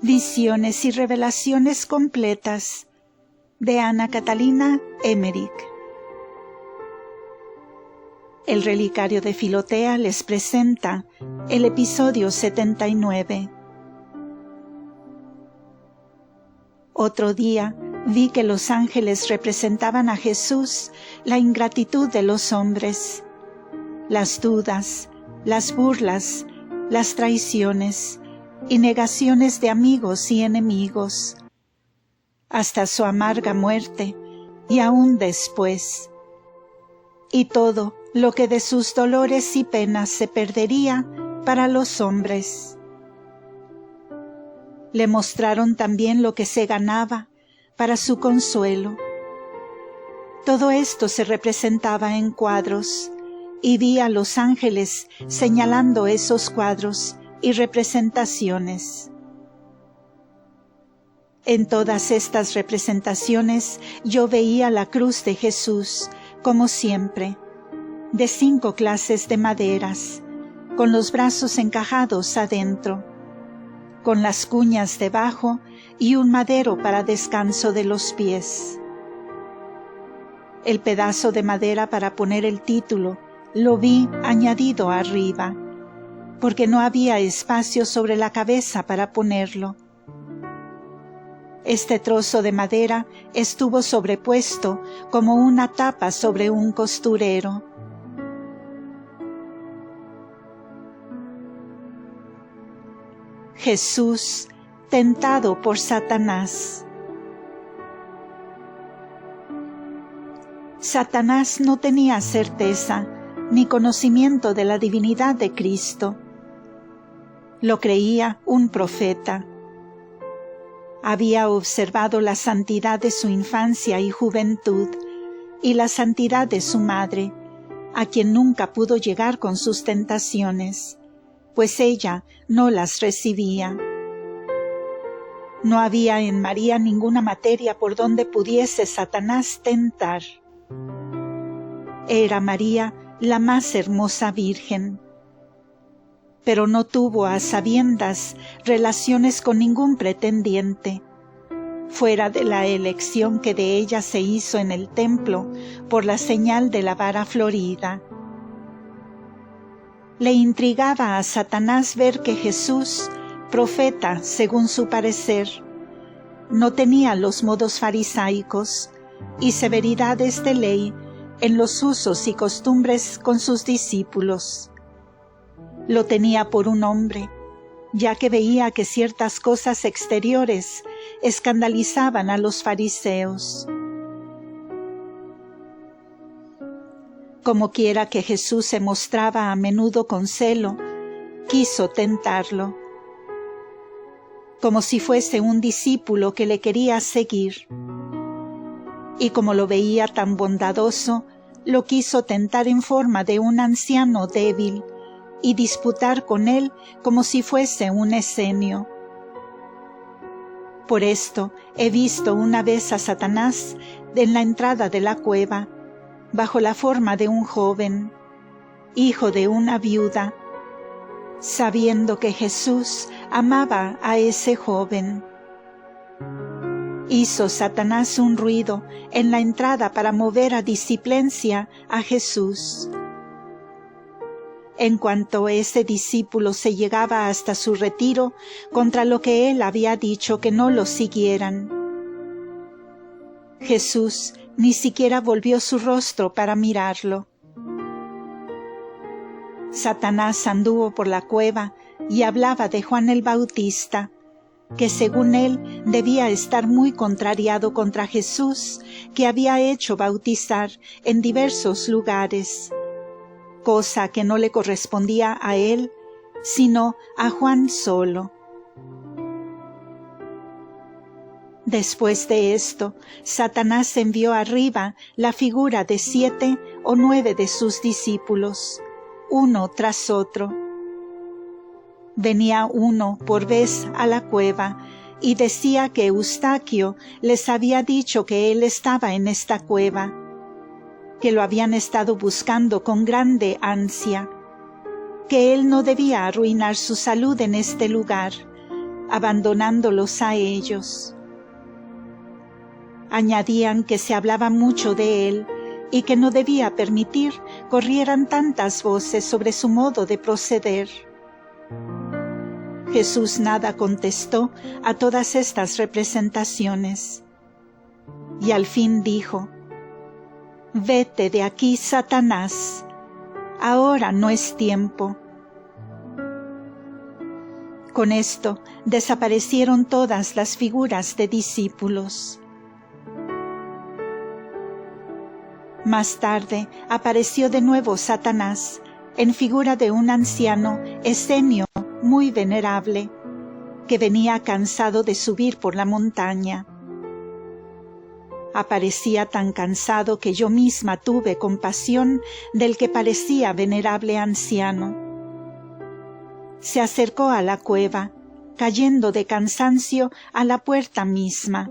Visiones y revelaciones completas de Ana Catalina Emmerich. El Relicario de Filotea les presenta el episodio 79. Otro día vi que los ángeles representaban a Jesús la ingratitud de los hombres, las dudas, las burlas, las traiciones y negaciones de amigos y enemigos, hasta su amarga muerte y aún después. Y todo lo que de sus dolores y penas se perdería para los hombres. Le mostraron también lo que se ganaba para su consuelo. Todo esto se representaba en cuadros, y vi a los ángeles señalando esos cuadros y representaciones. En todas estas representaciones yo veía la cruz de Jesús, como siempre, de 5 clases de maderas, con los brazos encajados adentro, con las cuñas debajo y un madero para descanso de los pies. El pedazo de madera para poner el título lo vi añadido arriba, porque no había espacio sobre la cabeza para ponerlo. Este trozo de madera estuvo sobrepuesto como una tapa sobre un costurero. Jesús tentado por Satanás. Satanás no tenía certeza ni conocimiento de la divinidad de Cristo. Lo creía un profeta. Había observado la santidad de su infancia y juventud y la santidad de su madre, a quien nunca pudo llegar con sus tentaciones, pues ella no las recibía. No había en María ninguna materia por donde pudiese Satanás tentar. Era María la más hermosa virgen. Pero no tuvo a sabiendas relaciones con ningún pretendiente, fuera de la elección que de ella se hizo en el templo por la señal de la vara florida. Le intrigaba a Satanás ver que Jesús, profeta según su parecer, no tenía los modos farisaicos y severidades de ley en los usos y costumbres con sus discípulos. Lo tenía por un hombre, ya que veía que ciertas cosas exteriores escandalizaban a los fariseos. Como quiera que Jesús se mostraba a menudo con celo, quiso tentarlo, como si fuese un discípulo que le quería seguir. Y como lo veía tan bondadoso, lo quiso tentar en forma de un anciano débil, y disputar con él como si fuese un esenio. Por esto he visto una vez a Satanás en la entrada de la cueva, bajo la forma de un joven, hijo de una viuda, sabiendo que Jesús amaba a ese joven. Hizo Satanás un ruido en la entrada para mover a disciplincia a Jesús. En cuanto ese discípulo se llegaba hasta su retiro, contra lo que él había dicho que no lo siguieran. Jesús ni siquiera volvió su rostro para mirarlo. Satanás anduvo por la cueva y hablaba de Juan el Bautista, que según él debía estar muy contrariado contra Jesús, que había hecho bautizar en diversos lugares, cosa que no le correspondía a él, sino a Juan solo. Después de esto, Satanás envió arriba la figura de 7 o 9 de sus discípulos, uno tras otro. Venía uno por vez a la cueva, y decía que Eustaquio les había dicho que él estaba en esta cueva, que lo habían estado buscando con grande ansia, que él no debía arruinar su salud en este lugar, abandonándolos a ellos. Añadían que se hablaba mucho de él y que no debía permitir corrieran tantas voces sobre su modo de proceder. Jesús nada contestó a todas estas representaciones. Y al fin dijo: «Vete de aquí, Satanás, ahora no es tiempo». Con esto desaparecieron todas las figuras de discípulos. Más tarde apareció de nuevo Satanás, en figura de un anciano escenio muy venerable, que venía cansado de subir por la montaña. Aparecía tan cansado que yo misma tuve compasión del que parecía venerable anciano. Se acercó a la cueva, cayendo de cansancio a la puerta misma,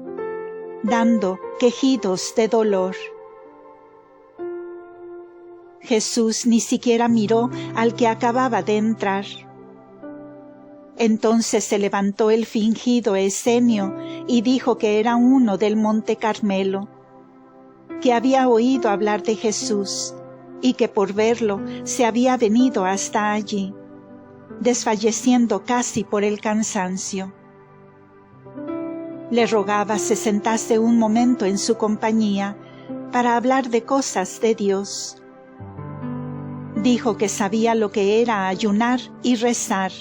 dando quejidos de dolor. Jesús ni siquiera miró al que acababa de entrar. Entonces se levantó el fingido escenio y dijo que era uno del Monte Carmelo, que había oído hablar de Jesús y que por verlo se había venido hasta allí, desfalleciendo casi por el cansancio. Le rogaba se sentase un momento en su compañía para hablar de cosas de Dios. Dijo que sabía lo que era ayunar y rezar,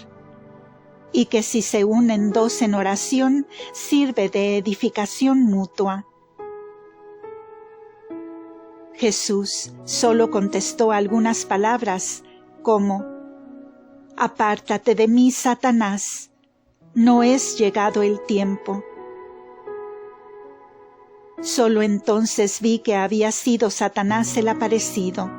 y que si se unen dos en oración, sirve de edificación mutua. Jesús solo contestó algunas palabras, como: «Apártate de mí, Satanás, no es llegado el tiempo». Solo entonces vi que había sido Satanás el aparecido,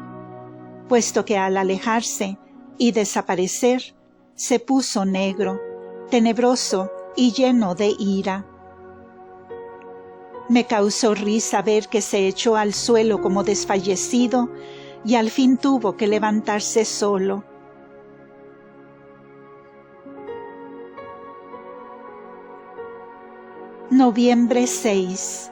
puesto que al alejarse y desaparecer, se puso negro, tenebroso y lleno de ira. Me causó risa ver que se echó al suelo como desfallecido y al fin tuvo que levantarse solo. Noviembre 6.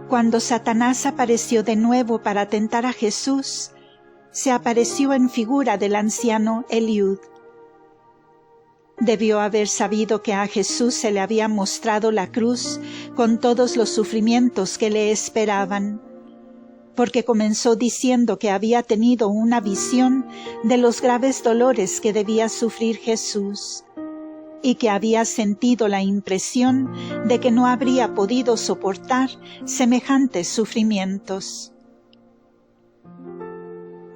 Cuando Satanás apareció de nuevo para tentar a Jesús, se apareció en figura del anciano Eliud. Debió haber sabido que a Jesús se le había mostrado la cruz con todos los sufrimientos que le esperaban, porque comenzó diciendo que había tenido una visión de los graves dolores que debía sufrir Jesús, y que había sentido la impresión de que no habría podido soportar semejantes sufrimientos.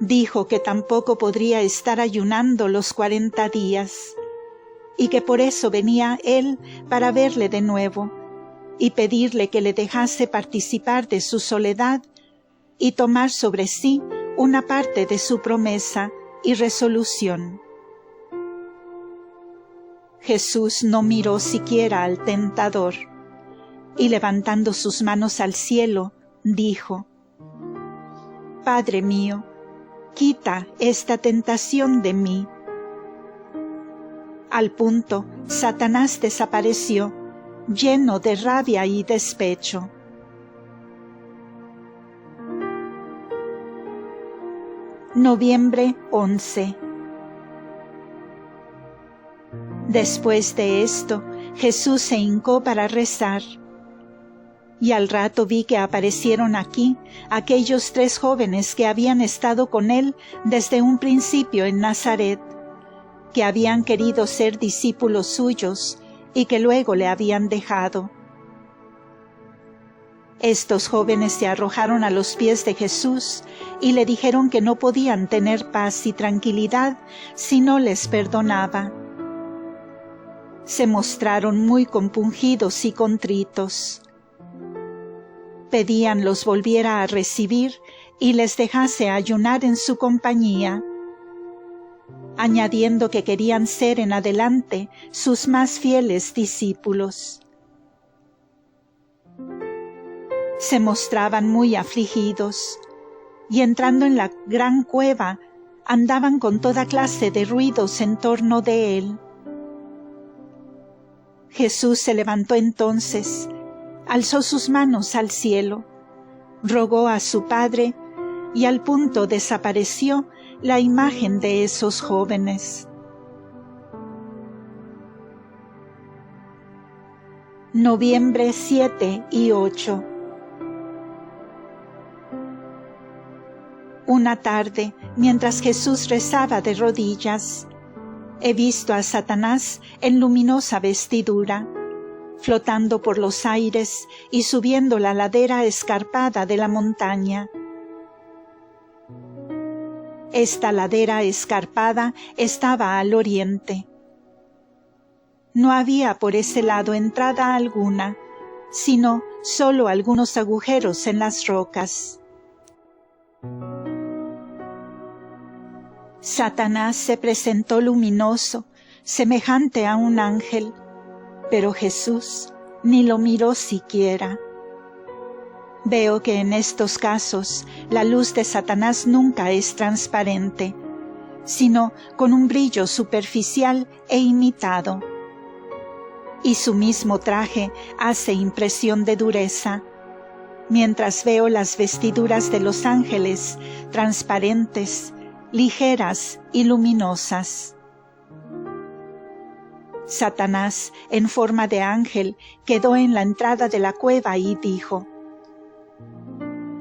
Dijo que tampoco podría estar ayunando los 40 días, y que por eso venía él para verle de nuevo, y pedirle que le dejase participar de su soledad y tomar sobre sí una parte de su promesa y resolución. Jesús no miró siquiera al tentador, y levantando sus manos al cielo, dijo: «Padre mío, quita esta tentación de mí». Al punto, Satanás desapareció, lleno de rabia y despecho. Noviembre 11. Después de esto, Jesús se hincó para rezar, y al rato vi que aparecieron aquí aquellos 3 jóvenes que habían estado con él desde un principio en Nazaret, que habían querido ser discípulos suyos y que luego le habían dejado. Estos jóvenes se arrojaron a los pies de Jesús y le dijeron que no podían tener paz y tranquilidad si no les perdonaba. Se mostraron muy compungidos y contritos. Pedían los volviera a recibir y les dejase ayunar en su compañía. añadiendo que querían ser en adelante sus más fieles discípulos. Se mostraban muy afligidos, y entrando en la gran cueva, andaban con toda clase de ruidos en torno de él. Jesús se levantó entonces, alzó sus manos al cielo, rogó a su Padre, y al punto desapareció la imagen de esos jóvenes. Noviembre 7 y 8. Una tarde, mientras Jesús rezaba de rodillas, he visto a Satanás en luminosa vestidura, flotando por los aires y subiendo la ladera escarpada de la montaña. Esta ladera escarpada estaba al oriente. No había por ese lado entrada alguna, sino solo algunos agujeros en las rocas. Satanás se presentó luminoso, semejante a un ángel, pero Jesús ni lo miró siquiera. Veo que en estos casos la luz de Satanás nunca es transparente, sino con un brillo superficial e imitado. Y su mismo traje hace impresión de dureza, mientras veo las vestiduras de los ángeles transparentes, ligeras y luminosas. Satanás, en forma de ángel, quedó en la entrada de la cueva y dijo: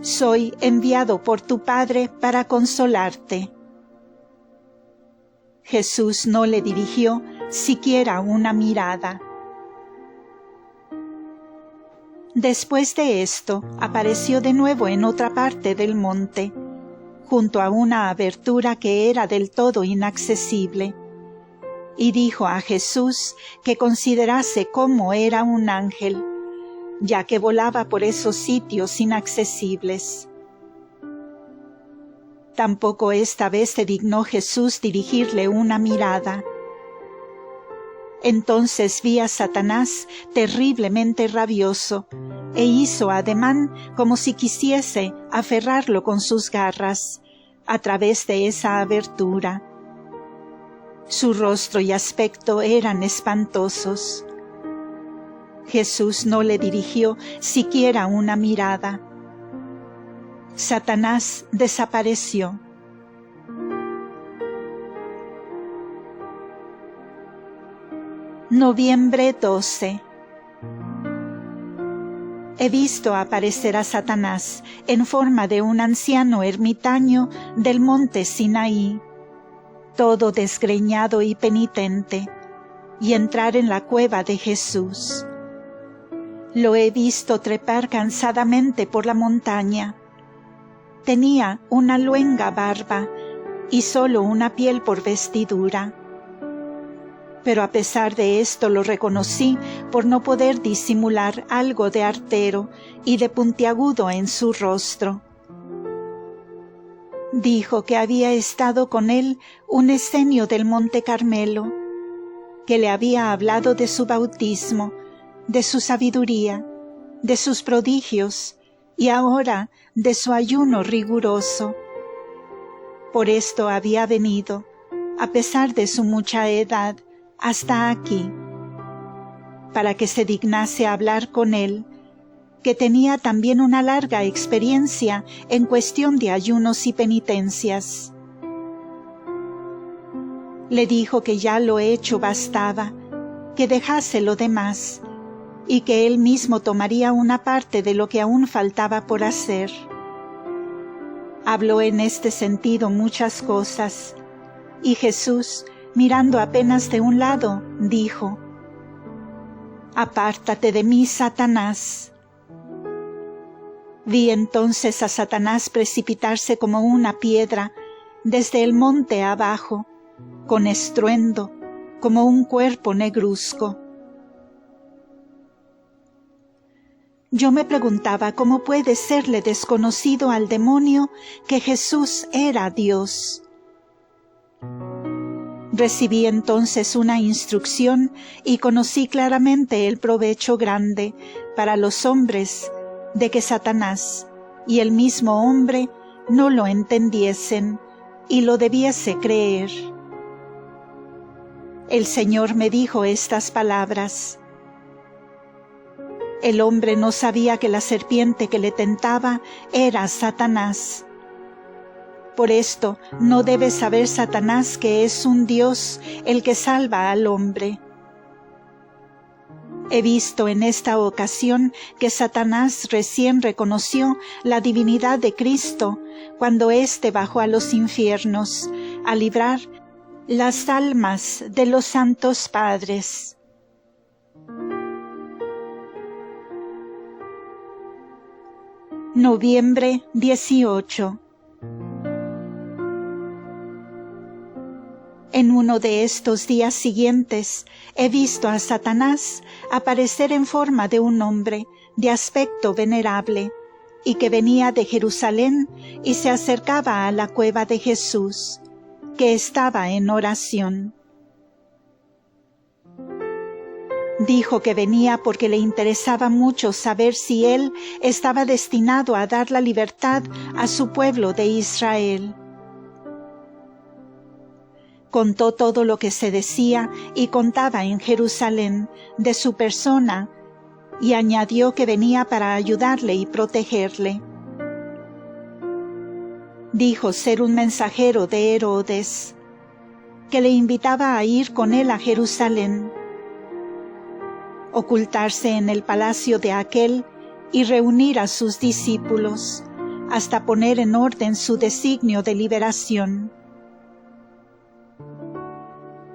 «Soy enviado por tu Padre para consolarte». Jesús no le dirigió siquiera una mirada. Después de esto, apareció de nuevo en otra parte del monte, junto a una abertura que era del todo inaccesible, y dijo a Jesús que considerase cómo era un ángel, ya que volaba por esos sitios inaccesibles. Tampoco esta vez se dignó Jesús dirigirle una mirada. Entonces vi a Satanás terriblemente rabioso, e hizo ademán como si quisiese aferrarlo con sus garras a través de esa abertura. Su rostro y aspecto eran espantosos. Jesús no le dirigió siquiera una mirada. Satanás desapareció. Noviembre 12. He visto aparecer a Satanás en forma de un anciano ermitaño del monte Sinaí, todo desgreñado y penitente, y entrar en la cueva de Jesús. Lo he visto trepar cansadamente por la montaña. Tenía una luenga barba y solo una piel por vestidura. Pero a pesar de esto lo reconocí por no poder disimular algo de artero y de puntiagudo en su rostro. Dijo que había estado con él un escenio del Monte Carmelo, que le había hablado de su bautismo, de su sabiduría, de sus prodigios y ahora de su ayuno riguroso. Por esto había venido, a pesar de su mucha edad, hasta aquí, para que se dignase hablar con él, que tenía también una larga experiencia en cuestión de ayunos y penitencias. Le dijo que ya lo hecho bastaba, que dejase lo demás, y que él mismo tomaría una parte de lo que aún faltaba por hacer. Habló en este sentido muchas cosas, y Jesús, mirando apenas de un lado, dijo: «Apártate de mí, Satanás». Vi entonces a Satanás precipitarse como una piedra desde el monte abajo, con estruendo, como un cuerpo negruzco. Yo me preguntaba cómo puede serle desconocido al demonio que Jesús era Dios. Recibí entonces una instrucción y conocí claramente el provecho grande para los hombres de que Satanás y el mismo hombre no lo entendiesen y lo debiese creer. El Señor me dijo estas palabras: el hombre no sabía que la serpiente que le tentaba era Satanás. Por esto no debe saber Satanás que es un Dios el que salva al hombre. He visto en esta ocasión que Satanás recién reconoció la divinidad de Cristo cuando éste bajó a los infiernos a librar las almas de los santos padres. Noviembre 18. En uno de estos días siguientes he visto a Satanás aparecer en forma de un hombre de aspecto venerable y que venía de Jerusalén y se acercaba a la cueva de Jesús, que estaba en oración. Dijo que venía porque le interesaba mucho saber si él estaba destinado a dar la libertad a su pueblo de Israel. Contó todo lo que se decía y contaba en Jerusalén de su persona, y añadió que venía para ayudarle y protegerle. Dijo ser un mensajero de Herodes, que le invitaba a ir con él a Jerusalén, ocultarse en el palacio de aquel y reunir a sus discípulos, hasta poner en orden su designio de liberación.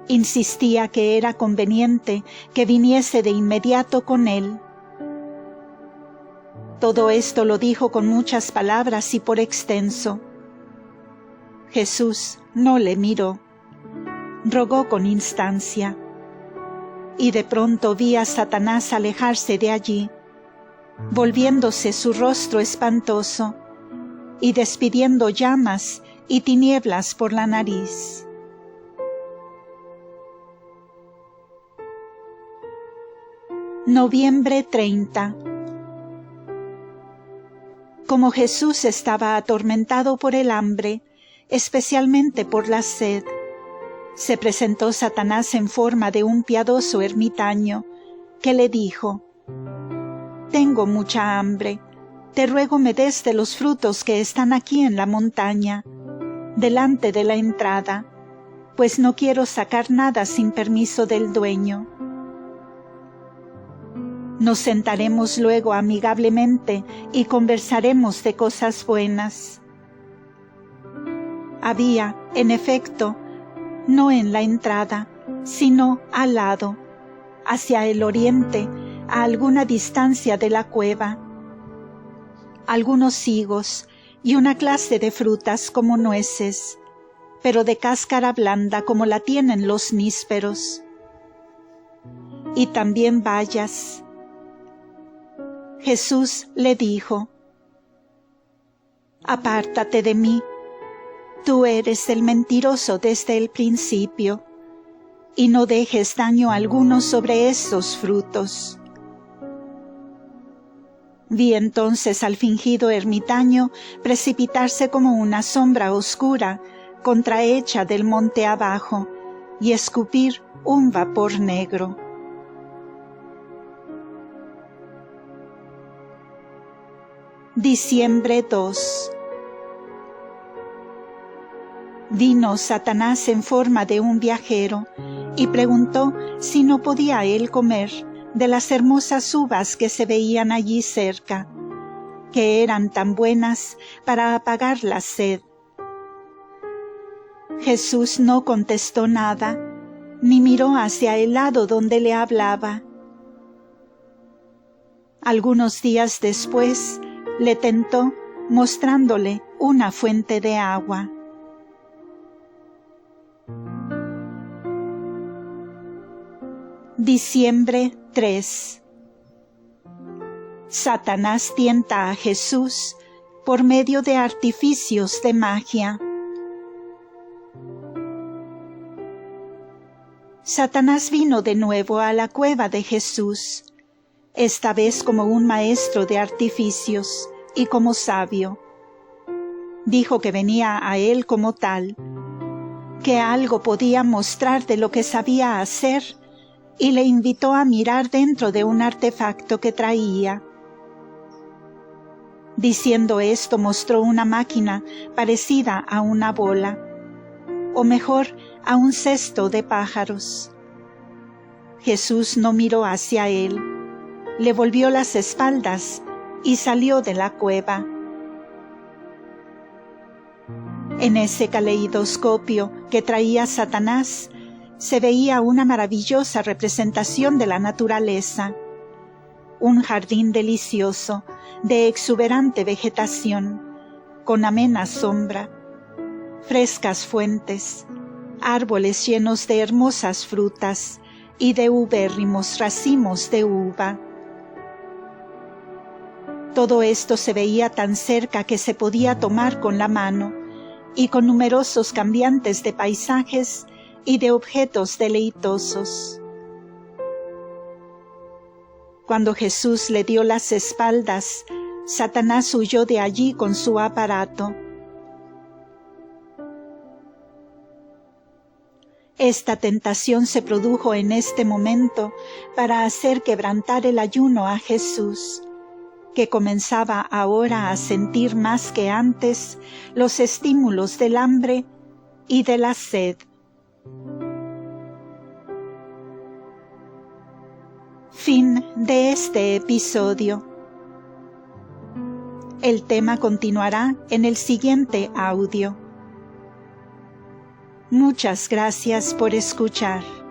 Insistía que era conveniente que viniese de inmediato con él. Todo esto lo dijo con muchas palabras y por extenso. Jesús no le miró, rogó con instancia, y de pronto vi a Satanás alejarse de allí, volviéndose su rostro espantoso y despidiendo llamas y tinieblas por la nariz. Noviembre 30. Como Jesús estaba atormentado por el hambre, especialmente por la sed, se presentó Satanás en forma de un piadoso ermitaño, que le dijo: «Tengo mucha hambre, te ruego me des de los frutos que están aquí en la montaña, delante de la entrada, pues no quiero sacar nada sin permiso del dueño. Nos sentaremos luego amigablemente y conversaremos de cosas buenas». Había, en efecto, no en la entrada, sino al lado, hacia el oriente, a alguna distancia de la cueva, algunos higos y una clase de frutas como nueces, pero de cáscara blanda como la tienen los nísperos, y también bayas. Jesús le dijo: «Apártate de mí, tú eres el mentiroso desde el principio, y no dejes daño alguno sobre estos frutos». Vi entonces al fingido ermitaño precipitarse como una sombra oscura contrahecha del monte abajo y escupir un vapor negro. Diciembre 2. Vino Satanás en forma de un viajero y preguntó si no podía él comer de las hermosas uvas que se veían allí cerca, que eran tan buenas para apagar la sed. Jesús no contestó nada, ni miró hacia el lado donde le hablaba. Algunos días después le tentó mostrándole una fuente de agua. Diciembre 3. Satanás tienta a Jesús por medio de artificios de magia. Satanás vino de nuevo a la cueva de Jesús, esta vez como un maestro de artificios y como sabio. Dijo que venía a él como tal, que algo podía mostrar de lo que sabía hacer, y le invitó a mirar dentro de un artefacto que traía. Diciendo esto, mostró una máquina parecida a una bola, o mejor, a un cesto de pájaros. Jesús no miró hacia él, le volvió las espaldas y salió de la cueva. En ese caleidoscopio que traía Satanás, se veía una maravillosa representación de la naturaleza, un jardín delicioso, de exuberante vegetación, con amena sombra, frescas fuentes, árboles llenos de hermosas frutas y de ubérrimos racimos de uva. Todo esto se veía tan cerca que se podía tomar con la mano, y con numerosos cambiantes de paisajes y de objetos deleitosos. Cuando Jesús le dio las espaldas, Satanás huyó de allí con su aparato. Esta tentación se produjo en este momento para hacer quebrantar el ayuno a Jesús, que comenzaba ahora a sentir más que antes los estímulos del hambre y de la sed. Fin de este episodio. El tema continuará en el siguiente audio. Muchas gracias por escuchar.